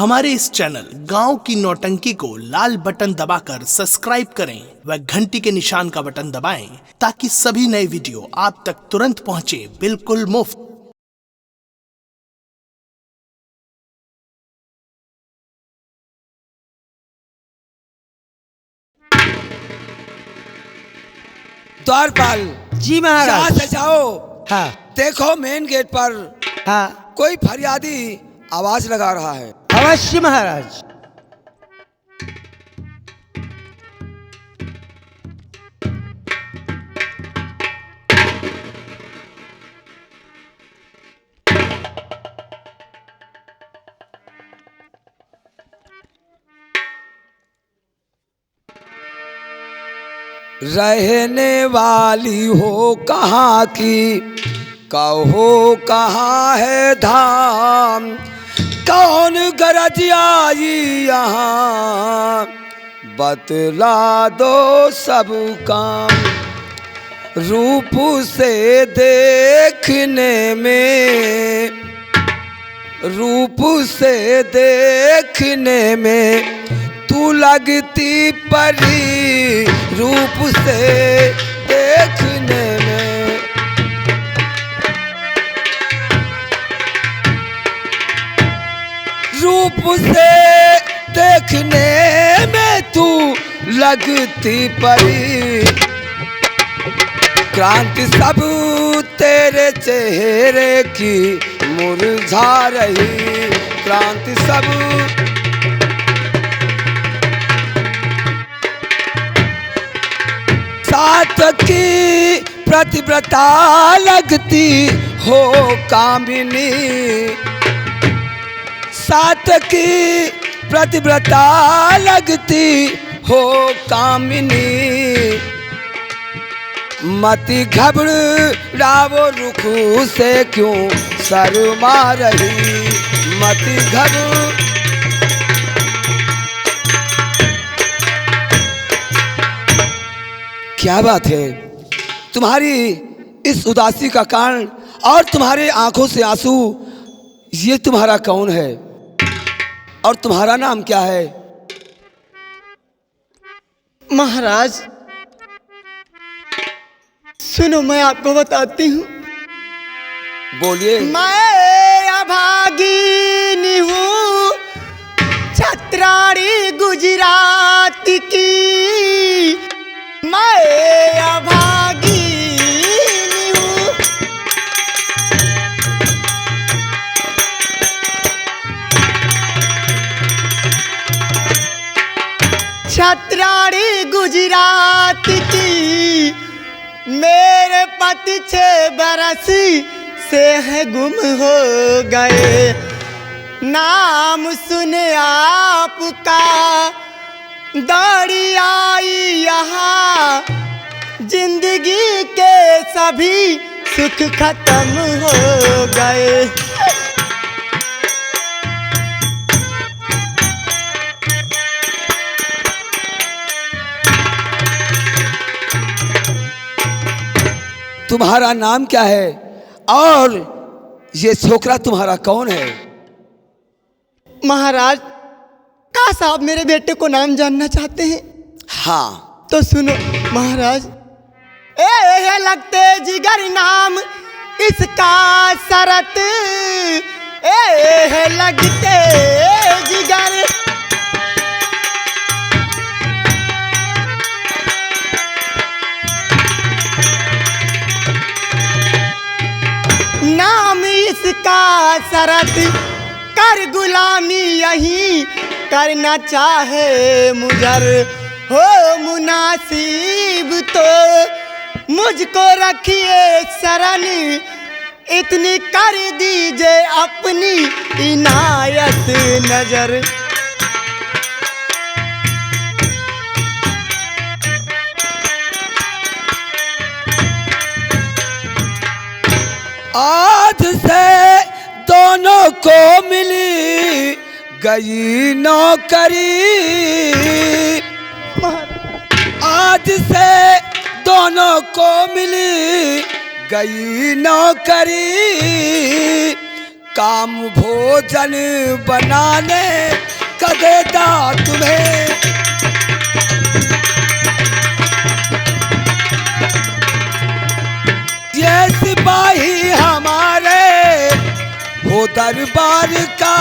हमारे इस चैनल गांव की नौटंकी को लाल बटन दबाकर सब्सक्राइब करें व घंटी के निशान का बटन दबाएं ताकि सभी नए वीडियो आप तक तुरंत पहुंचे बिल्कुल मुफ्त। द्वारपाल जी महाराज। यहाँ से जाओ। हाँ देखो मेन गेट पर हाँ कोई फरियादी आवाज लगा रहा है। अवश्य महाराज। रहने वाली हो कहाँ की, कहो कहाँ है धाम, कौन गरज आई यहाँ, बतला दो सब काम। रूप से देखने में, रूप से देखने में तू लगती परी, रूप से देखने में। रूप से देखने में तू लगती परी, क्रांति सब तेरे चेहरे की मुरझा रही, क्रांति सब साथ की प्रतिव्रता लगती हो कामिनी, साथ की प्रतिव्रता लगती हो कामिनी। मति घबराओ रुखू से क्यों शर्मा रही, मति घबराओ। क्या बात है, तुम्हारी इस उदासी का कारण और तुम्हारे आंखों से आंसू, ये तुम्हारा कौन है और तुम्हारा नाम क्या है? महाराज सुनो, मैं आपको बताती हूँ। बोलिए। मैं अभागिनी हूँ, छत्राड़ी गुजरात की, मैं अभागिनी हूँ। छत्राड़ी गुजरात की, मेरे पति 6 बरस से है गुम हो गए। नाम सुने आपका दौड़ी आई यहाँ, जिंदगी के सभी सुख खत्म हो गए। तुम्हारा नाम क्या है और ये छोकरा तुम्हारा कौन है? महाराज का साहब मेरे बेटे को नाम जानना चाहते हैं? हाँ तो सुनो महाराज। ए लगते जिगर नाम इसका शरत, ए लगते जिगर। नाम इसका शरत, कर गुलामी यही करना चाहे मुजर, हो मुनासिब तो मुझको रखिए शरण, इतनी कर दीजिए अपनी इनायत नजर। आज से दोनों को मिली गई नौकरी, आज से दोनों को मिली गई नौकरी, काम भोजन बनाने का देता तुम्हें। ये सिपाही हमारे हो दरबार का,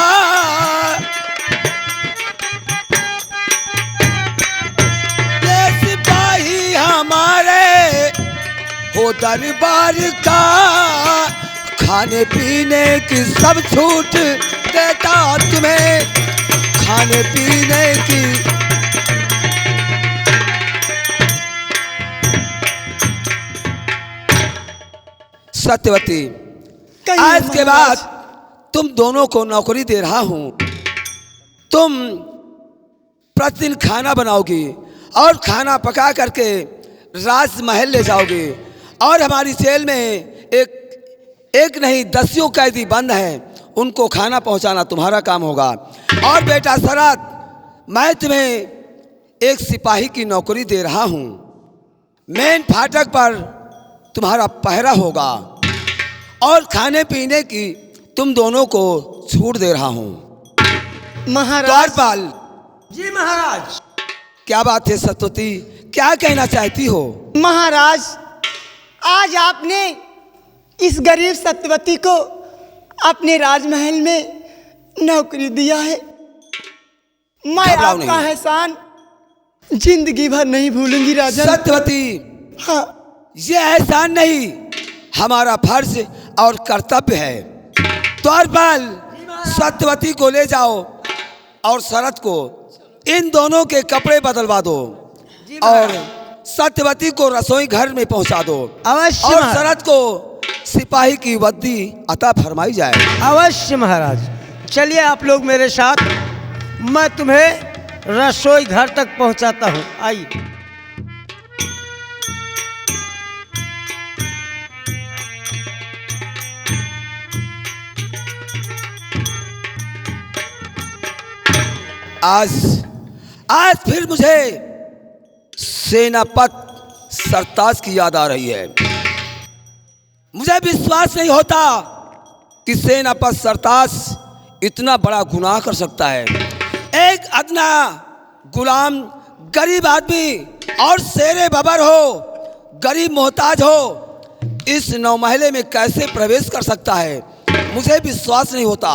ये सिपाही हमारे हो दरबार का, खाने पीने की सब छूट देता तुम्हें, खाने पीने की। सत्यवती, आज के बाद तुम दोनों को नौकरी दे रहा हूं। तुम प्रतिदिन खाना बनाओगी और खाना पका करके राजमहल ले जाओगी, और हमारी जेल में एक नहीं 10 कैदी बंद हैं, उनको खाना पहुंचाना तुम्हारा काम होगा। और बेटा शरद, मैं तुम्हें एक सिपाही की नौकरी दे रहा हूं। मेन फाटक पर तुम्हारा पहरा होगा और खाने पीने की तुम दोनों को छूट दे रहा हूं। महाराज। द्वारपाल जी महाराज। क्या बात है सत्यवती, क्या कहना चाहती हो? महाराज, आज आपने इस गरीब सत्यवती को अपने राजमहल में नौकरी दिया है। मैं घबराओ आपका नहीं। एहसान जिंदगी भर नहीं भूलूंगी राजा। सत्यवती, हाँ। ये एहसान नहीं, हमारा फर्ज और कर्तव्य है। द्वारपाल, सत्यवती को ले जाओ और शरद को इन दोनों के कपड़े बदलवा दो और सत्यवती को रसोई घर में पहुंचा दो। अवश्य और महाराज। शरद को सिपाही की वर्दी अता फरमाई जाए। अवश्य महाराज। चलिए आप लोग मेरे साथ, मैं तुम्हें रसोई घर तक पहुंचाता हूं। आइए। आज फिर मुझे सेनापति सरताज की याद आ रही है। मुझे विश्वास नहीं होता कि सेनापति सरताज इतना बड़ा गुनाह कर सकता है। एक अदना गुलाम, गरीब आदमी और शेरे बबर हो, गरीब मोहताज हो, इस नौमहले में कैसे प्रवेश कर सकता है? मुझे विश्वास नहीं होता।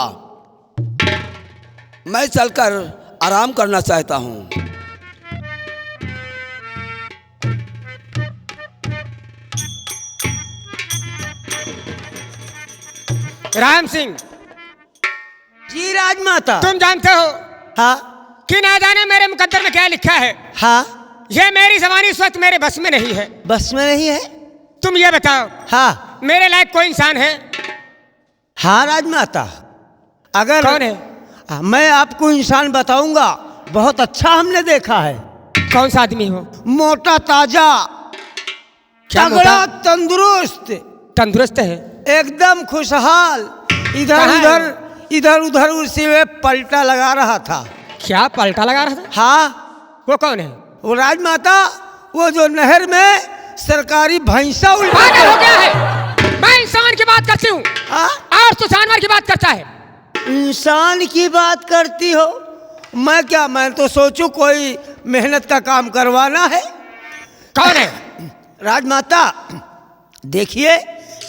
मैं चलकर आराम करना चाहता हूं। राम सिंह जी राजमाता। तुम जानते हो हाँ कि ना जाने मेरे मुकद्दर में क्या लिखा है। हाँ। ये मेरी जबानी इस वक्त मेरे बस में नहीं है। बस में नहीं है? तुम ये बताओ, हाँ। मेरे लायक कोई इंसान है? हाँ राजमाता। अगर कौन है? मैं आपको इंसान बताऊंगा, बहुत अच्छा हमने देखा है। कौन सा आदमी हो? मोटा ताजा, क्या तगड़ा, मोटा? तंदुरुस्त, तंदुरुस्त है? एकदम खुशहाल। इधर कहाँ है? उधर इधर उधर उसी में पलटा लगा रहा था। क्या पलटा लगा रहा था? हाँ। वो कौन है? वो राजमाता, वो जो नहर में सरकारी भैंसा उल्टा पागल हो गया है? मैं इंसान की बात करती हूँ हाँ? और तू जानवर की बात करता है। इंसान की बात करती हो? मैं क्या, मैं तो सोचूं कोई मेहनत का काम करवाना है। कौन है? राजमाता देखिए,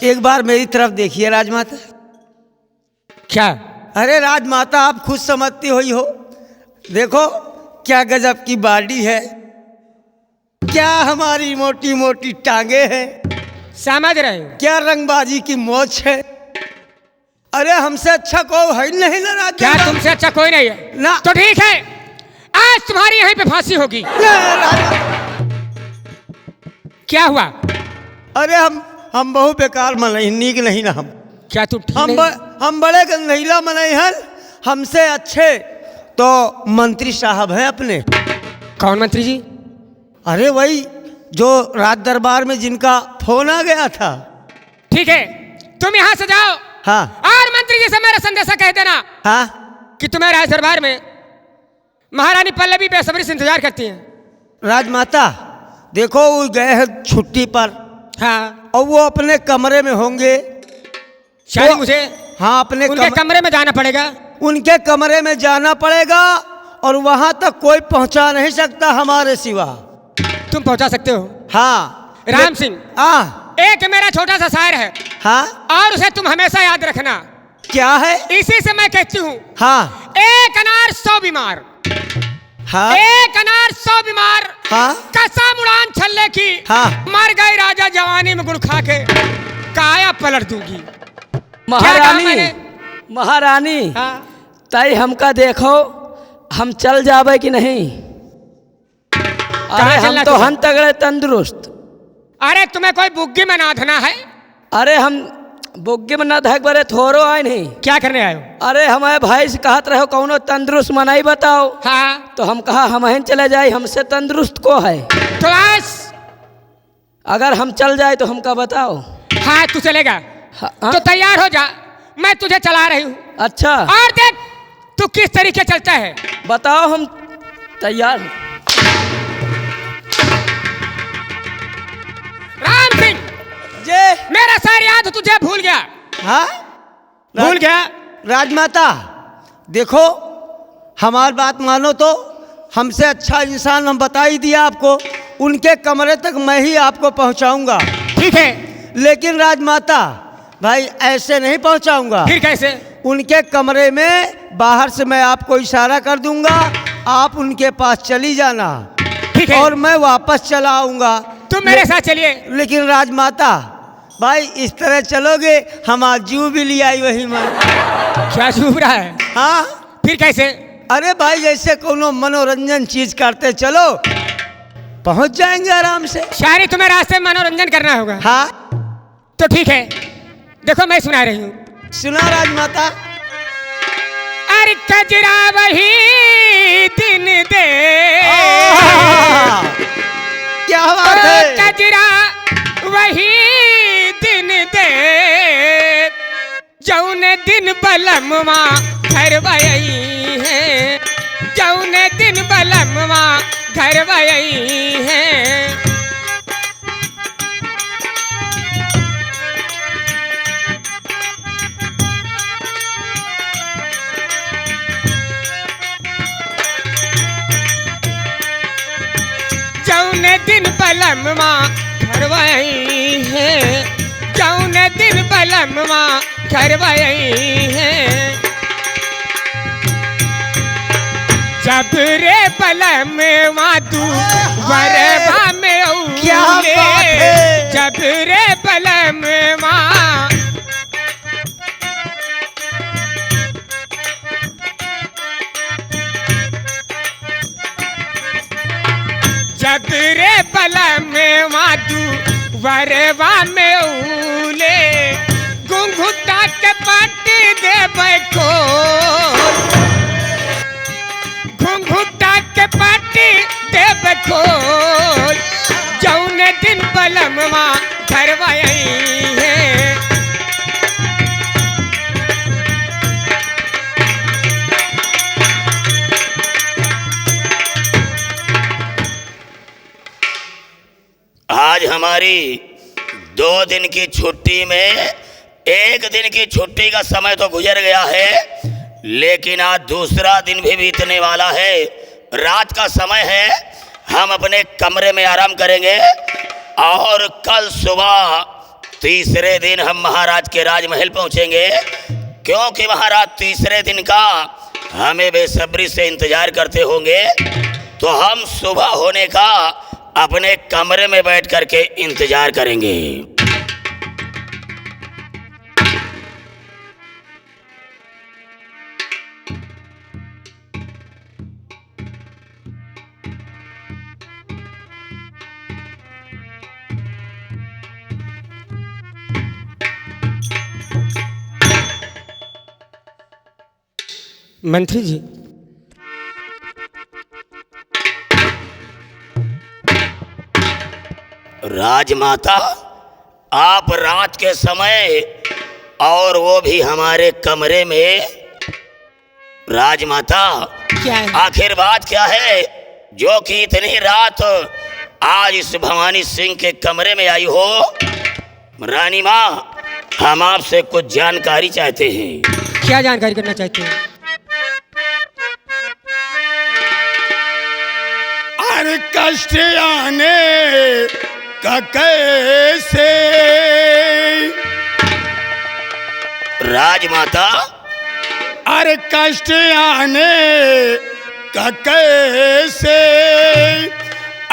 एक बार मेरी तरफ देखिए राजमाता। क्या? अरे राजमाता, आप खुद समझती हुई हो। देखो क्या गजब की बॉडी है, क्या हमारी मोटी मोटी टांगे हैं, समझ रहे हो? क्या रंगबाजी की मोछ है। अरे हमसे अच्छा कोई है नहीं ना क्या राजमाता। तुमसे अच्छा कोई नहीं है? ना। तो ठीक है, आज तुम्हारी यहीं पे फांसी होगी। क्या हुआ? अरे हम बहु बेकार मनई, नीक नहीं ना हम। क्या तू ठीक हम नहीं? हम बड़े गंधैला मनई हैं, हमसे अच्छे तो मंत्री साहब हैं अपने। कौन मंत्री जी? अरे वही जो राज दरबार में जिनका फोन आ गया था। ठीक है, तुम यहाँ से जाओ। हाँ। और मंत्री जी से मेरा संदेशा कह देना हाँ कि तुम्हें राज दरबार में महारानी पल्लवी बेसब्री से इंतजार करती हैं। राजमाता देखो, वो गए हैं छुट्टी पर। हाँ, और वो अपने कमरे में होंगे। शायद वो- मुझे हाँ, अपने उनके कमरे में जाना पड़ेगा। उनके कमरे में जाना पड़ेगा और वहां तक कोई पहुंचा नहीं सकता हमारे सिवा। तुम पहुंचा सकते हो? हाँ। राम सिंह, हाँ एक मेरा छोटा सा शायर है हाँ। और उसे तुम हमेशा याद रखना। क्या है? इसी से मैं कहती हूँ, हाँ एक अनार 100 बीमार, हाँ एक अनार 100 बीमार, हाँ कसम उड़ान छल्ले की, हाँ। मर गई राजा जवानी में गुड़ खा के, काया पलट दूंगी। महारानी, महारानी, हाँ? तई हमका देखो, हम चल जावे कि नहीं? अरे हम चलना तो तुझे? हन तगड़े तंदुरुस्त। अरे तुम्हें कोई बुग्गी में नाधना है? अरे हम बुग्गे में न धक बरे थोरो आए नहीं। क्या करने आए हो? अरे हमारे भाई से कहत रहो कौनो तंदुरुस्त मनाई बताओ। हाँ तो हम कहा हम ही चले जाए, हमसे तंदुरुस्त को है? तो बस। अगर हम चल जाए तो हमका बताओ। हाँ तू चलेगा हाँ, तो तैयार हो जा, मैं तुझे चला रही हूँ। अच्छा और देख तू किस तरीके चलता है। बताओ, हम तैयार हैं। राम सिंह, जे मेरा शायर याद तुझे भूल गया? हाँ भूल गया? राजमाता देखो, हमारी बात मानो तो हमसे अच्छा इंसान हम बता ही दिया आपको। उनके कमरे तक मैं ही आपको पहुंचाऊंगा। ठीक है, लेकिन राजमाता भाई ऐसे नहीं पहुंचाऊंगा। फिर कैसे? उनके कमरे में बाहर से मैं आपको इशारा कर दूंगा, आप उनके पास चली जाना। ठीक है, और मैं वापस चला आऊंगा। तुम मेरे साथ चलिए। लेकिन राजमाता भाई इस तरह चलोगे, हम आज जू भी ले आई वही में। क्या चुप रहा है? हाँ फिर कैसे? अरे भाई जैसे कोनो मनोरंजन चीज करते चलो, पहुंच जाएंगे आराम से। शायरी तुम्हें रास्ते में मनोरंजन करना होगा। हाँ तो ठीक है, देखो मैं सुना रही हूँ। सुना राजमाता। अरे कजरा वही दिन दे, क्या बात है? कजरा वही दिन दे, जौन दिन बलमवा घर वही है, जौन दिन बलमवा घर वही है। जौन दिन बलमवा घर वही है, जौन दिन बलमवा घर वही है। जब रे बलमवा तू वरवा में क्या औले, बात है? जब रे बलमवा, जब रे बलमवा तू वरवा में औले, घुंघुटा के पाटी दे बैठो, घुंघुटा के पाटी दे बैठो, जौन दिन बलमवा घर वही है। आज हमारी 2 दिन की छुट्टी में 1 दिन की छुट्टी का समय तो गुजर गया है, लेकिन आज दूसरा दिन भी बीतने वाला है। रात का समय है, हम अपने कमरे में आराम करेंगे और कल सुबह तीसरे दिन हम महाराज के राजमहल पहुंचेंगे, क्योंकि महाराज तीसरे दिन का हमें बेसब्री से इंतजार करते होंगे। तो हम सुबह होने का अपने कमरे में बैठ करके इंतजार करेंगे। मंत्री जी, राजमाता, आप रात के समय और वो भी हमारे कमरे में। राजमाता, क्या है? आखिर बात क्या है जो कि इतनी रात आज इस भवानी सिंह के कमरे में आई हो? रानी माँ, हम आपसे कुछ जानकारी चाहते हैं। क्या जानकारी करना चाहते हैं? अरे कष्ट आने का कैसे राजमाता, अरे कष्ट आने का कैसे,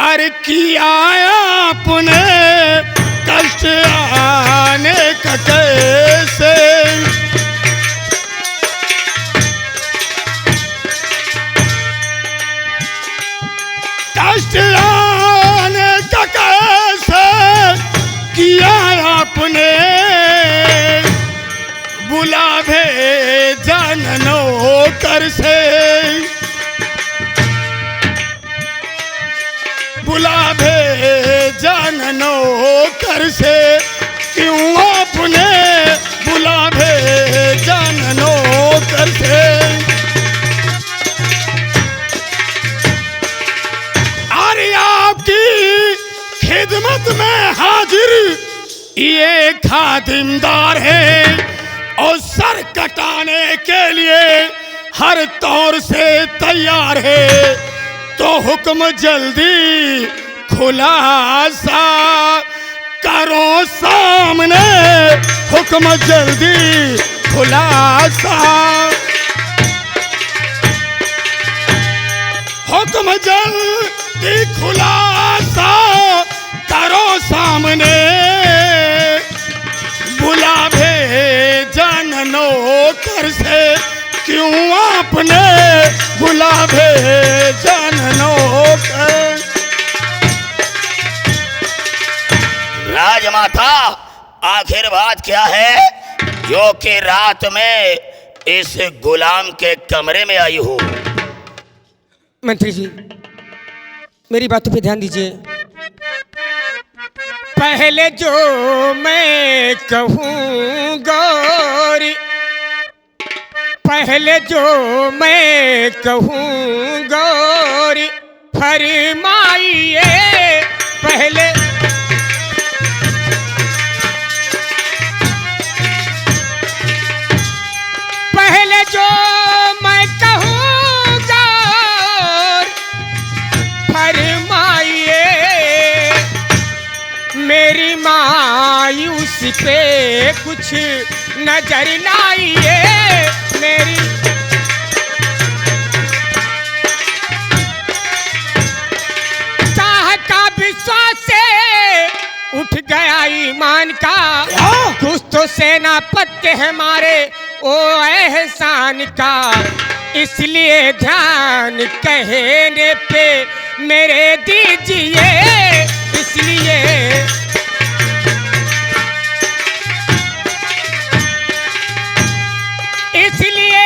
अरे किया आपने कष्ट आने का कैसे, कष्ट आने का कैसे किया आपने, बुला भेजा नौकर से, बुला भेजा नौकर से, क्यों आपने बुला भेजा नौकर से, अरे आपकी खिदमत में हाजिर ये खादिमदार है और सर कटाने के लिए हर तौर से तैयार है, तो हुक्म जल्दी खुलासा करो सामने, हुक्म जल्दी खुलासा, हुक्म जल्दी खुलासा करो सामने, बुला भेजा नौकर से, क्यों आपने बुला भेजा नौकर। राजमाता, आखिर बात क्या है जो कि रात में इस गुलाम के कमरे में आई हो? मंत्री जी, मेरी बातों पे ध्यान दीजिए। पहले जो मैं कहूँ गौरी, पहले जो मैं कहूँ गौरी, फरमाइए पहले, पहले जो मैं कहूँ गौरी, फरमाइए मेरी मायूसी पे कुछ नजर लाइए, मेरी चाह का विश्वास से उठ गया ईमान का, कुछ तो सेनापति हमारे ओ एहसान का, इसलिए ध्यान कहने पे मेरे दीजिए, इसलिए इसलिए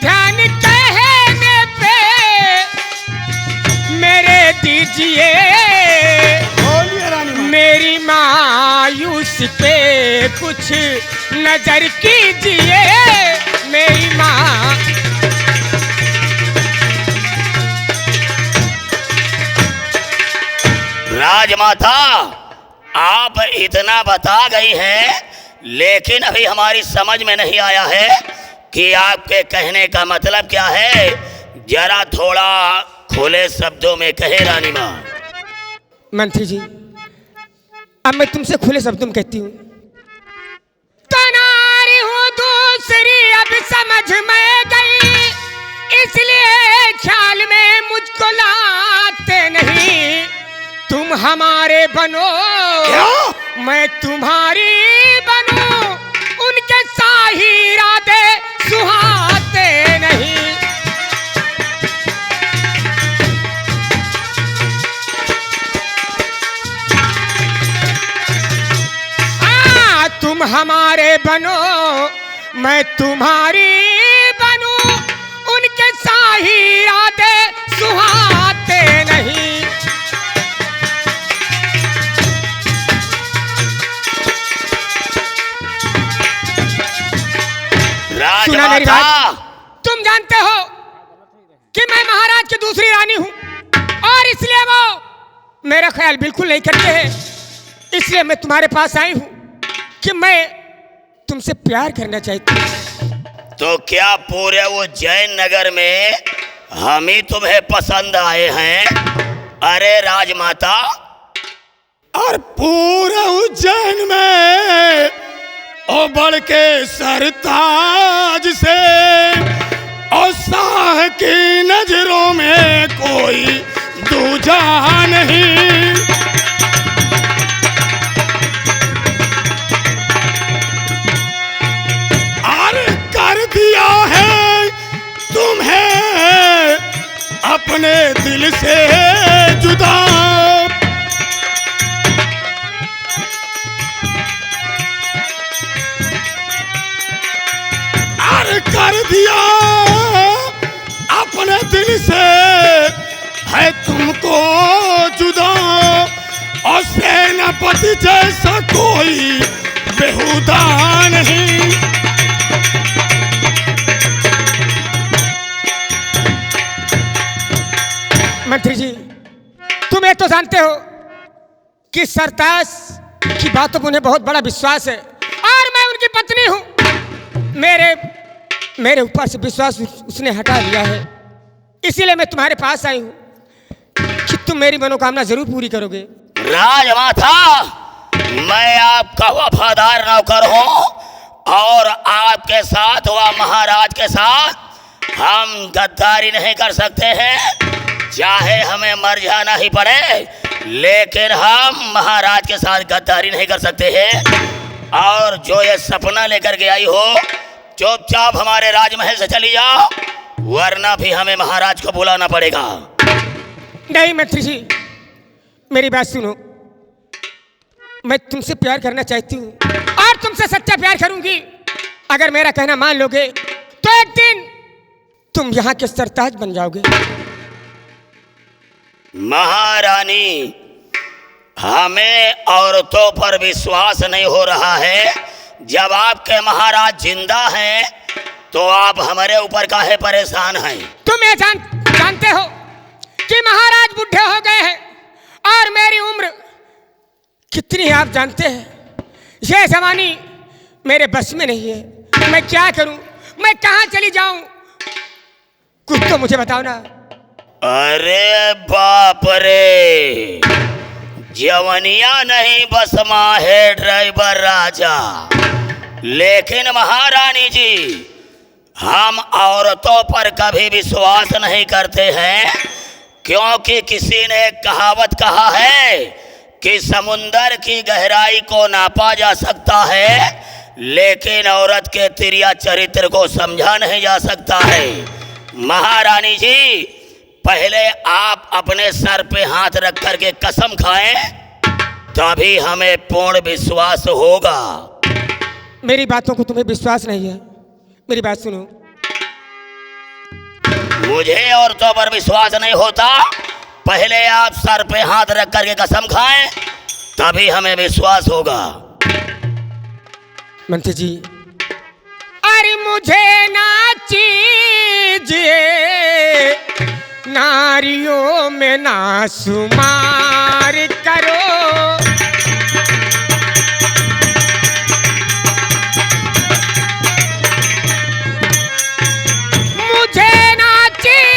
ध्यान कहने पे मेरे दीजिए, मेरी मायूस पे कुछ नजर कीजिए, मेरी माँ। राजमाता, आप इतना बता गई हैं, लेकिन अभी हमारी समझ में नहीं आया है कि आपके कहने का मतलब क्या है। जरा थोड़ा खुले शब्दों में कहे रानी माँ। मंत्री जी, अब मैं तुमसे खुले शब्दों में कहती हूँ, तनारी हूँ दूसरी अब समझ में गई, इसलिए ख्याल में मुझको लाते नहीं, तुम हमारे बनो मैं तुम्हारी बनूं, उनके शाही इरादे सुहाते नहीं। तुम हमारे बनो मैं तुम्हारी बनूं, उनके शाही इरादे सुहाते नहीं। सुना मेरी बात? तुम जानते हो कि मैं महाराज की दूसरी रानी हूं और इसलिए वो मेरा ख्याल बिल्कुल नहीं करते हैं, इसलिए मैं तुम्हारे पास आई हूं कि मैं तुमसे प्यार करना चाहती हूँ। तो क्या पूरे उज्जैन नगर में हम ही तुम्हें पसंद आए हैं? अरे राजमाता, और पूरा उज्जैन में ओ बढ़ के सरताज से और शाह की नजरों में कोई दूजा नहीं। और कर दिया है तुम्हें अपने दिल से जुदा। और कर दिया अपने दिल से है तुमको जुदा। और सेनापति जैसा कोई बेहुदा नहीं। मंत्री जी, तुम ये तो जानते हो कि सरताज की बातों पर उन्हें बहुत बड़ा विश्वास है और मैं उनकी पत्नी हूँ। मेरे ऊपर से विश्वास उसने हटा दिया है, इसीलिए मैं तुम्हारे पास आई हूँ कि तुम मेरी मनोकामना जरूर पूरी करोगे। राजमाता, मैं आपका वफादार नौकर हूँ और आपके साथ व महाराज के साथ हम गद्दारी नहीं कर सकते हैं। चाहे हमें मर जाना ही पड़े, लेकिन हम महाराज के साथ गद्दारी नहीं कर सकते हैं। और जो ये सपना लेकर के आई हो, चुपचाप हमारे राजमहल से चली जाओ, वरना भी हमें महाराज को बुलाना पड़ेगा। नहीं मंत्री जी, मेरी बात सुनो। मैं तुमसे प्यार करना चाहती हूँ और तुमसे सच्चा प्यार करूंगी। अगर मेरा कहना मान लोगे तो एक दिन तुम यहाँ के सरताज बन जाओगे। महारानी, हमें औरतों पर विश्वास नहीं हो रहा है। जब आपके महाराज जिंदा हैं तो आप हमारे ऊपर काहे परेशान हैं? तुम ये जानते हो कि महाराज बुढ़े हो गए हैं और मेरी उम्र कितनी आप जानते हैं। यह जवानी मेरे बस में नहीं है। मैं क्या करूं? मैं कहां चली जाऊं? कुछ तो मुझे बताओ ना। अरे बाप रे, जवनिया नहीं बसमा है ड्राइवर राजा। लेकिन महारानी जी, हम औरतों पर कभी विश्वास नहीं करते हैं, क्योंकि किसी ने एक कहावत कहा है कि समुंदर की गहराई को नापा जा सकता है, लेकिन औरत के तिरिया चरित्र को समझा नहीं जा सकता है। महारानी जी, पहले आप अपने सर पे हाथ रख करके कसम खाएं, तभी हमें पूर्ण विश्वास होगा। मेरी बातों को तुम्हें विश्वास नहीं है? मेरी बात सुनो। मुझे औरतों पर विश्वास नहीं होता। पहले आप सर पे हाथ रख करके कसम खाएं, तभी हमें विश्वास होगा। मंत्री जी, अरे मुझे ना चीजिए नारियों में ना शुमार करो। मुझे ना चीज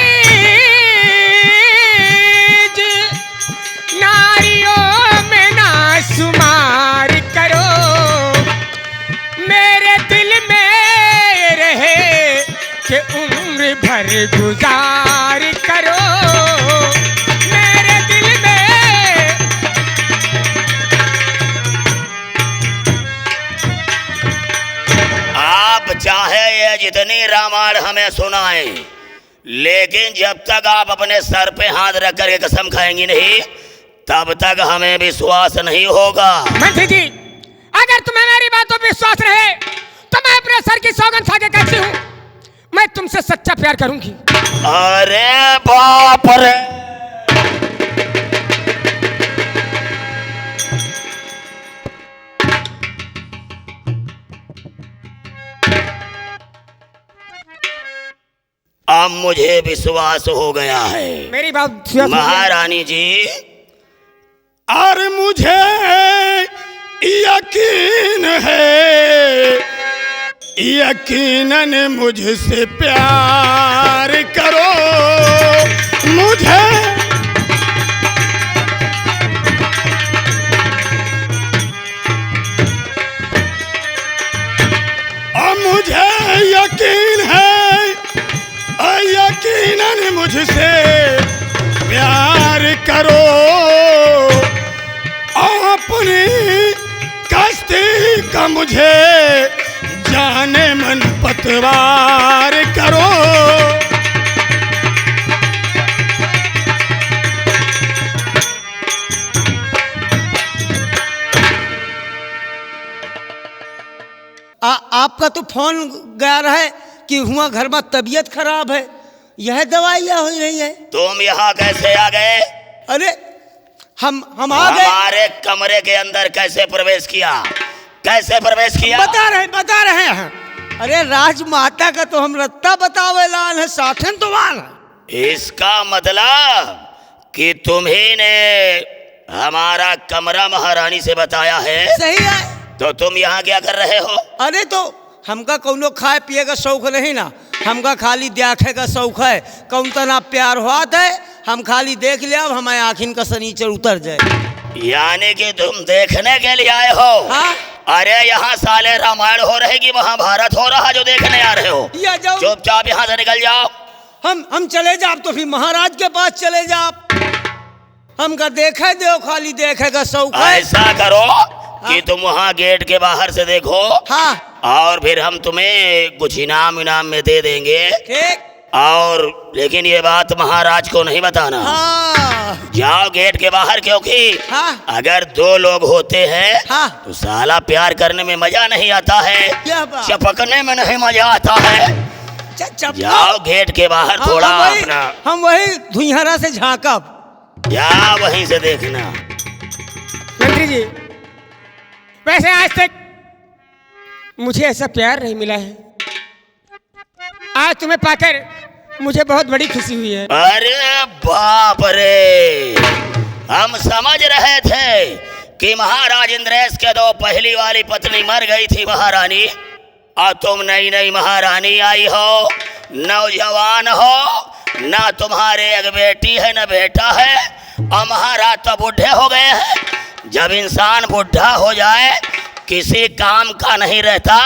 नारियों में ना शुमार करो। मेरे दिल में रहे कि उम्र भर गुजार करो। मेरे दिल में आप चाहे ये जितनी रामायण हमें सुनाएं, लेकिन जब तक आप अपने सर पे हाथ रख करके कसम खाएंगी नहीं, तब तक हमें विश्वास नहीं होगा। मंत्री जी, अगर तुम्हें मेरी बातों पर विश्वास रहे तो मैं अपने सर की सौगंध खा के कहती हूँ, मैं तुमसे सच्चा प्यार करूंगी। अरे बाप रे, अब मुझे विश्वास हो गया है। मेरी बात महारानी जी, और मुझे यकीन है यकीनन मुझसे प्यार करो, मुझे मुझे यकीन है, यकीनन मुझसे प्यार करो, अपनी कश्ती का मुझे जाने मन पतवार करो। आपका तो फोन गया है कि हुआ घर में तबीयत खराब है, यह दवाइयाँ हो रही है। तुम यहाँ कैसे आ गए? अरे हम आ गए। हमारे कमरे के अंदर कैसे प्रवेश किया? कैसे प्रवेश किया? बता रहे हैं। अरे राजमाता का तो हम रत्ता बतावे लाल है, साथन तो वाल है। इसका मतलब कि तुम्ही ने हमारा कमरा महारानी से बताया है। सही है। तो तुम यहाँ क्या कर रहे हो? अरे तो हमका कौनो खाए पिए का शौक नहीं ना, हमका खाली देखे का शौक है। कौन तना प्यार हुआत है, हम खाली देख लिया, अब हमारे आँखिन का सनीचर उतर जाए। यानी कि तुम देखने के लिए आए हो? हाँ? अरे यहाँ साले रामायण हो रहे कि महाभारत हो रहा जो देखने आ रहे हो? या जाओ, चुपचाप यहाँ से निकल जाओ। हम चले जाओ तो फिर महाराज के पास चले जाओ। हमका देखे दो, खाली देखे का शौक है। ऐसा करो कि तुम वहाँ गेट के बाहर से देखो। हाँ। और फिर हम तुम्हें कुछ इनाम में दे देंगे। ठीक। और लेकिन ये बात महाराज को नहीं बताना। हाँ। जाओ गेट के बाहर, क्योंकि हाँ। अगर दो लोग होते हैं हाँ। तो साला प्यार करने में मजा नहीं आता है, क्या बात? चपकने में नहीं मजा आता है। जाओ गेट के बाहर थोड़ा अपना, हम वही धुइहरा से झांकब। या वहीं से देखना। मंत्री जी, वैसे आज तक मुझे ऐसा प्यार नहीं मिला है। आज तुम्हें पाकर मुझे बहुत बड़ी खुशी हुई है। अरे बाप रे, हम समझ रहे थे कि महाराज इंद्रेश के दो पहली वाली पत्नी मर गई थी महारानी, और तुम नई नई महारानी आई हो, नौजवान हो, ना तुम्हारे एक बेटी है न बेटा है, और महाराज तो बूढ़े हो गए हैं। जब इंसान बूढ़ा हो जाए, किसी काम का नहीं रहता,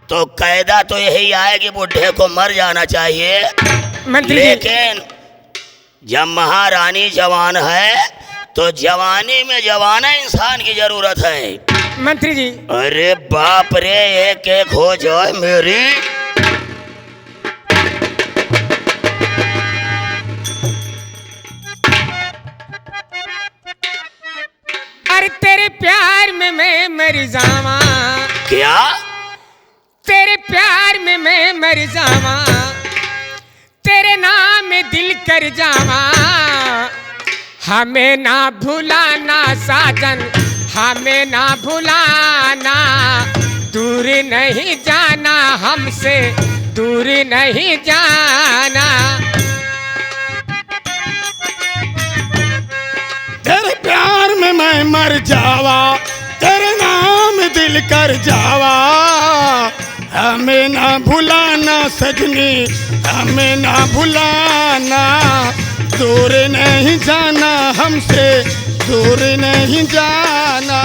तो कायदा तो यही आए कि बूढ़े को मर जाना चाहिए। लेकिन जब महारानी जवान है तो जवानी में जवाना इंसान की जरूरत है। मंत्री जी, अरे बाप रे, एक एक हो जाए मेरी। अरे तेरे प्यार में मैं मर जावा। क्या? तेरे प्यार में मैं मर जावा, तेरे नाम में दिल कर जावा। हमें ना भुलाना साजन, हमें ना भुलाना, दूर नहीं जाना हमसे, दूर नहीं जाना। तेरे प्यार में मैं मर जावा, तेरे नाम दिल कर जावा। हमें ना भुलाना सजनी, हमें ना भुलाना, दूर नहीं जाना हमसे, दूर नहीं जाना।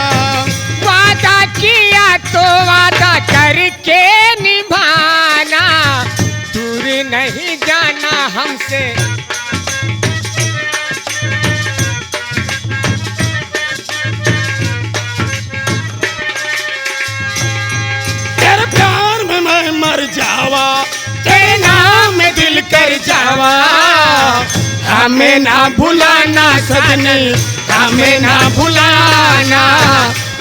वादा किया तो वादा करके निभाना, दूर नहीं जाना हमसे। तेरे प्यार में मैं मर जावा, तेरे नाम में दिल कर जावा। हमें ना भुलाना सजनी, हमें ना भुलाना,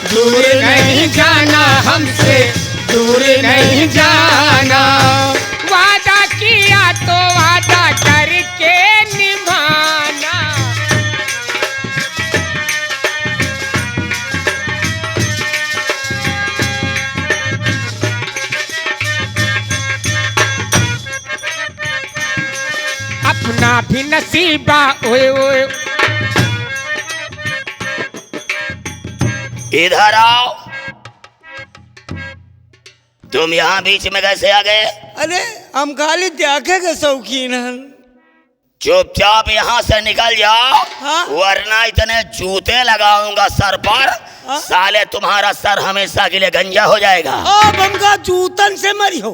दूर नहीं जाना हमसे, दूर नहीं जाना। वादा किया तो वादा करके निभाना। अपना भी नसीबा ओए ओए। इधर आओ। तुम यहाँ बीच में कैसे आ गए? अरे हम खाली देखे के शौकीन हैं। चुपचाप यहाँ से निकल जाओ, हाँ? वरना इतने जूते लगाऊंगा सर पर, हाँ? साले तुम्हारा सर हमेशा के लिए गंजा हो जाएगा। अब हमका जूतन से मरियो,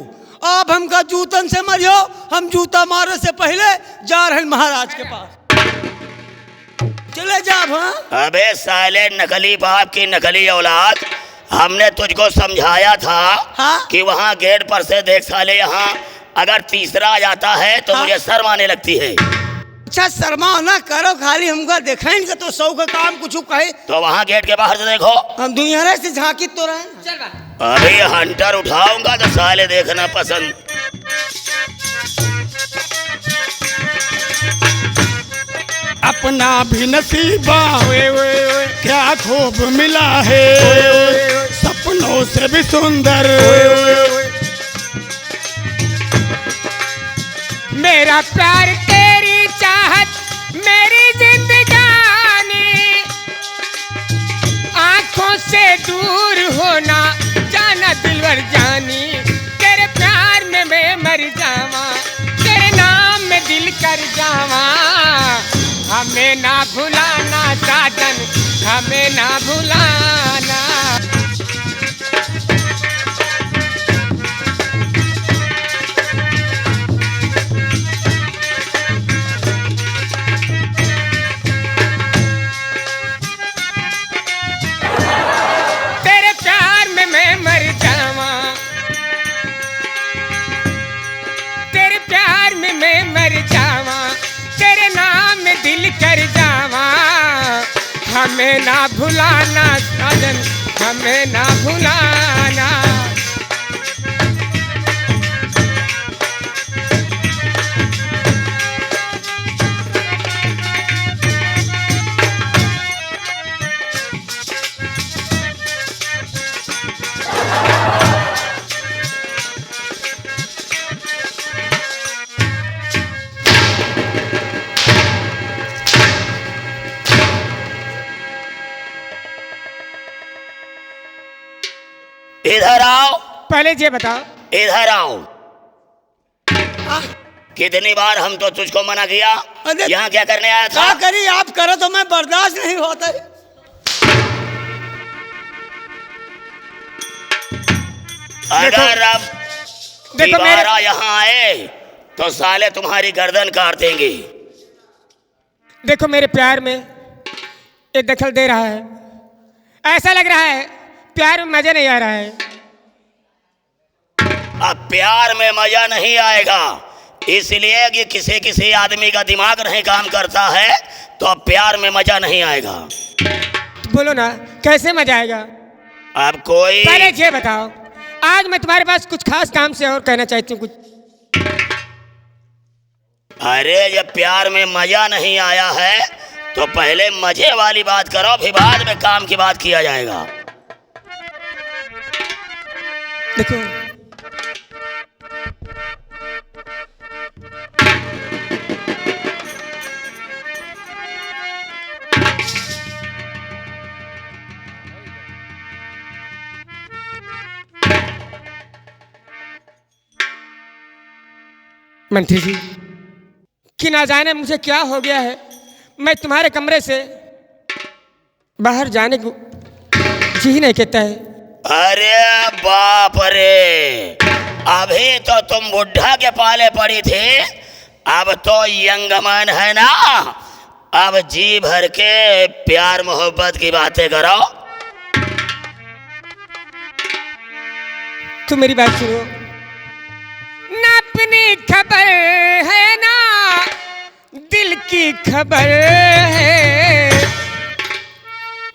अब हमका जूतन से मरियो। हम जूता मारे से पहले जा रहे हैं महाराज के पास। चले जाओ। हाँ? अबे साले नकली बाप की नकली औलाद, हमने तुझको समझाया था हाँ? कि वहाँ गेट पर से देख साले, यहाँ अगर तीसरा आ जाता है तो हाँ? मुझे शर्म आने लगती है। अच्छा शर्मा ना करो, खाली हमका देखेंगे तो सौ का काम कुछ कहे तो वहाँ गेट के बाहर से देखो। हम दुनिया से झांकी तो रहे। चल बा। अभी हंटर उठाऊंगा तो साले देखना पसंद। अपना भी नसीबा क्या खूब मिला है, सपनों से भी सुंदर। मेरा प्यार तेरी चाहत मेरी जिंदगानी, आंखों से दूर होना जाना दिलवर जानी। तेरे प्यार में मैं मर जावा, तेरे नाम में दिल कर जावा। हमें ना भुलाना साजन, हमें ना भुलाना। तेरे प्यार में मैं मर जावा, तेरे प्यार में मैं मर जावा, तेरे नाम में दिल कर जावा। हमें ना भुलाना साजन, हमें ना भुलाना। इधर आओ, पहले ये बताओ, इधर आओ। कितनी बार हम तो तुझको मना किया, अरे यहाँ क्या करने आया था? क्या करी आप करो तो मैं बर्दाश्त नहीं होता है। अगर अब देखो दोबारा यहाँ आए तो साले तुम्हारी गर्दन काट देंगे। देखो मेरे प्यार में ये दखल दे रहा है। ऐसा लग रहा है प्यार में मजा नहीं आ रहा है। अब प्यार में मजा नहीं आएगा, इसलिए कि किसी किसी आदमी का दिमाग नहीं काम करता है, तो अब प्यार में मजा नहीं आएगा। तो बोलो ना कैसे मजा आएगा? अब कोई पहले ये बताओ, आज मैं तुम्हारे पास कुछ खास काम से और कहना चाहती हूँ कुछ। अरे जब प्यार में मजा नहीं आया है तो पहले मजे वाली बात करो, फिर बाद में काम की बात किया जाएगा। देखो मंत्री जी, कि ना जाने मुझे क्या हो गया है, मैं तुम्हारे कमरे से बाहर जाने को जी नहीं कहता है। अरे बाप रे, अभी तो तुम बुढ़ा के पाले पड़ी थी, अब तो यंगमन है ना। अब जी भर के प्यार मोहब्बत की बातें करो। तो मेरी बात सुनो ना, अपनी खबर है ना दिल की खबर है,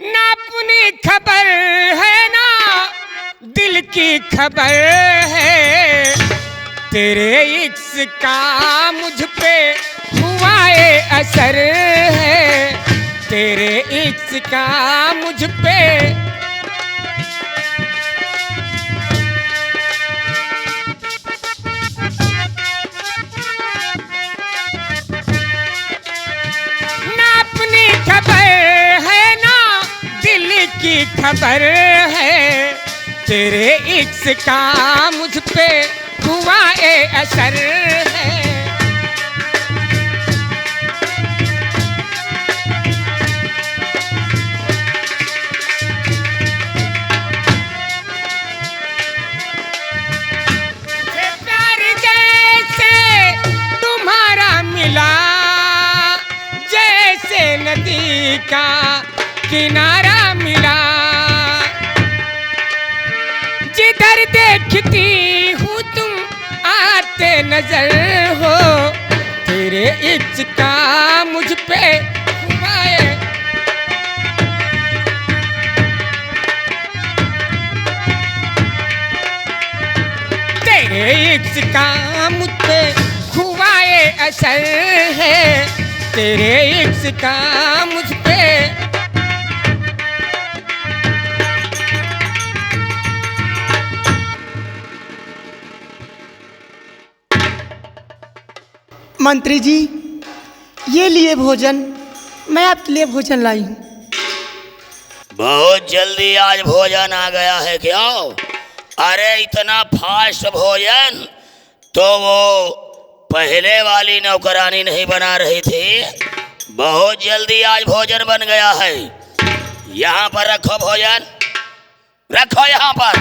ना अपनी खबर है ना दिल की खबर है। तेरे इश्क का मुझ पे हुआ है असर है, तेरे इश्क का मुझ पे। खबर है ना दिल की खबर है, तेरे इश्क का मुझ पे हुआ ए असर है। प्यार जैसे तुम्हारा मिला, जैसे नदी का किनारा मिला, जिधर देखती हूँ तुम आते नजर हो, तेरे इश्क का मुझ पे हुआ है। तेरे इश्क का मुझ पे हुआ है असर है, तेरे इश्क का मुझ पे। मंत्री जी, ये लिए भोजन, मैं आपके लिए भोजन लाई हूँ। बहुत जल्दी आज भोजन आ गया है क्या? अरे इतना फास्ट भोजन तो वो पहले वाली नौकरानी नहीं बना रही थी। बहुत जल्दी आज भोजन बन गया है। यहाँ पर रखो भोजन, रखो यहाँ पर।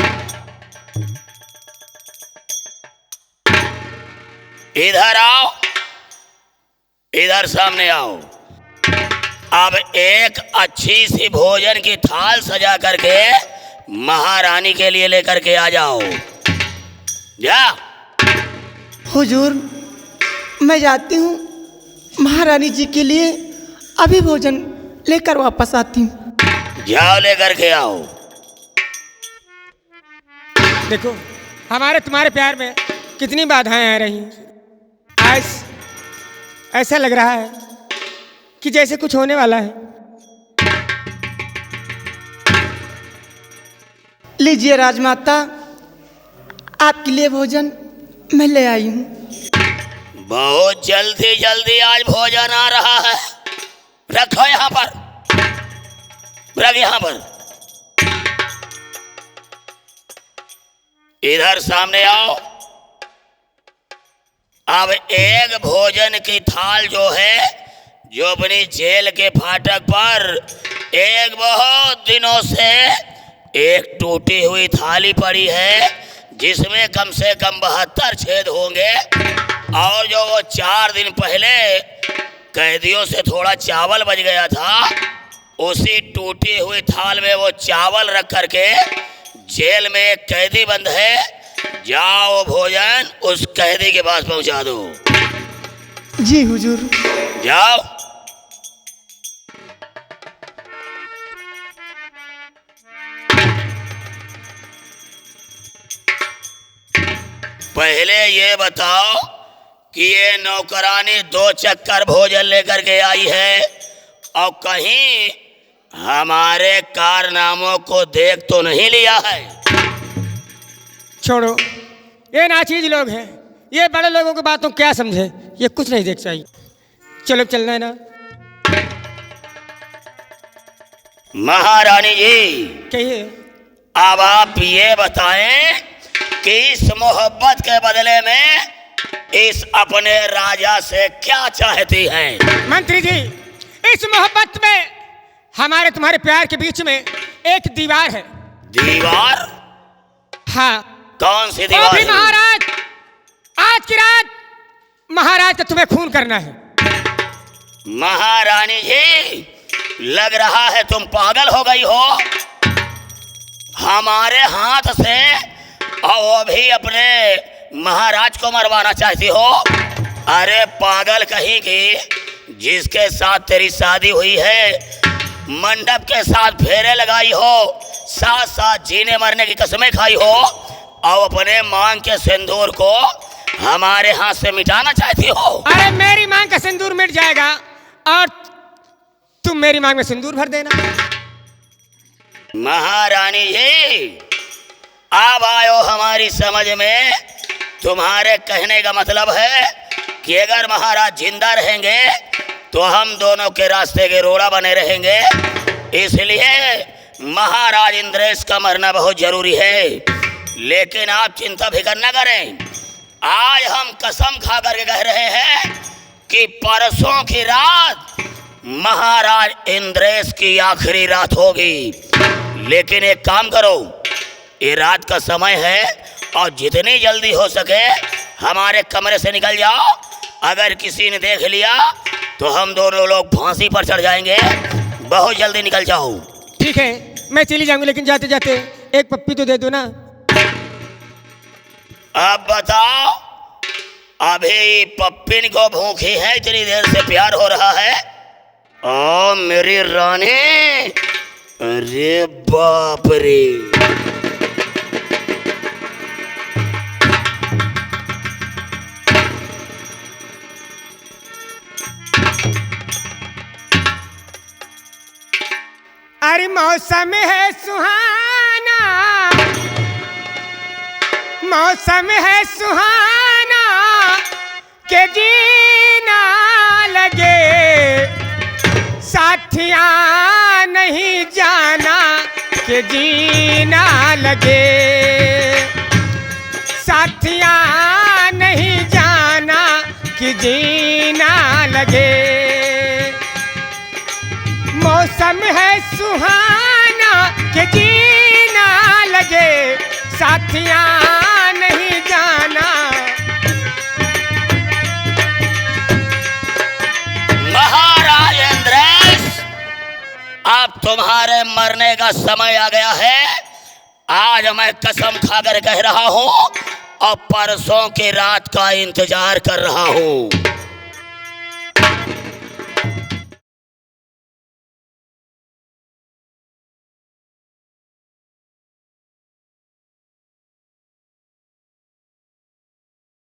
इधर आओ, इधर सामने आओ। अब एक अच्छी सी भोजन की थाल सजा करके महारानी के लिए लेकर के आ जाओ। जा। हुजूर, मैं जाती हूँ, महारानी जी के लिए अभी भोजन लेकर वापस आती हूँ। जाओ, लेकर के आओ। देखो हमारे तुम्हारे प्यार में कितनी बाधाएं आ रही हैं। आज ऐसा लग रहा है कि जैसे कुछ होने वाला है। लीजिए राजमाता, आपके लिए भोजन मैं ले आई हूँ। बहुत जल्दी जल्दी आज भोजन आ रहा है। रखो यहाँ पर, रख यहाँ पर। इधर सामने आओ। अब एक भोजन की थाल जो है, जो अपनी जेल के फाटक पर एक बहुत दिनों से एक टूटी हुई थाली पड़ी है, जिसमें कम से कम 72 छेद होंगे, और जो वो 4 दिन पहले कैदियों से थोड़ा चावल बच गया था, उसी टूटी हुई थाल में वो चावल रख करके जेल में एक कैदी बंद है, जाओ भोजन उस कैदी के पास पहुंचा दो। जी हुजूर। जाओ। पहले ये बताओ कि ये नौकरानी 2 चक्कर भोजन लेकर के आई है और कहीं हमारे कारनामों को देख तो नहीं लिया है? छोड़ो, ये नाचीज लोग हैं, ये बड़े लोगों की बातों क्या समझे, ये कुछ नहीं देख चाहिए। चलो चलना है ना। महारानी जी, कहिए। अब आप ये बताएं कि इस मोहब्बत के बदले में इस अपने राजा से क्या चाहती हैं? मंत्री जी, इस मोहब्बत में हमारे तुम्हारे प्यार के बीच में एक दीवार है। दीवार? हाँ। कौन सी दीवार है? महाराज, आज की रात महाराज का तुम्हें खून करना है। महारानी जी, लग रहा है तुम पागल हो गई हो। हमारे हाथ से और वो भी अपने महाराज को मरवाना चाहती हो? अरे पागल कहीं की, जिसके साथ तेरी शादी हुई है, मंडप के साथ फेरे लगाई हो, साथ साथ जीने मरने की कसमें खाई हो, और अपने मांग के सिंदूर को हमारे हाथ से मिटाना चाहती हो? अरे मेरी मांग का सिंदूर मिट जाएगा और तुम मेरी मांग में सिंदूर भर देना। महारानी जी, अब आयो हमारी समझ में। तुम्हारे कहने का मतलब है कि अगर महाराज जिंदा रहेंगे तो हम दोनों के रास्ते के रोड़ा बने रहेंगे, इसलिए महाराज इंद्रेश का मरना बहुत जरूरी है, लेकिन आप चिंता फिक्र न करें। आज हम कसम खा करके कह रहे हैं कि परसों की रात महाराज इंद्रेश की आखिरी रात होगी। लेकिन एक काम करो, ये रात का समय है और जितनी जल्दी हो सके हमारे कमरे से निकल जाओ। अगर किसी ने देख लिया तो हम दोनों लोग फांसी पर चढ़ जाएंगे। बहुत जल्दी निकल जाओ। ठीक है, मैं चली जाऊंगी, लेकिन जाते जाते एक पप्पी तो दे दो ना। अब बताओ, अभी पप्पिन को भूखी है, इतनी देर से प्यार हो रहा है। ओ मेरी रानी, अरे बाप रे, अरे मौसम है सुहाना, मौसम है सुहाना के जीना लगे, साथिया नहीं जाना के जीना लगे, साथिया नहीं जाना कि जीना लगे। मौसम है सुहाना के जीना लगे, साथिया नहीं जाना। महाराज इंद्रेश, अब तुम्हारे मरने का समय आ गया है। आज मैं कसम खाकर कह रहा हूं और परसों की रात का इंतजार कर रहा हूं।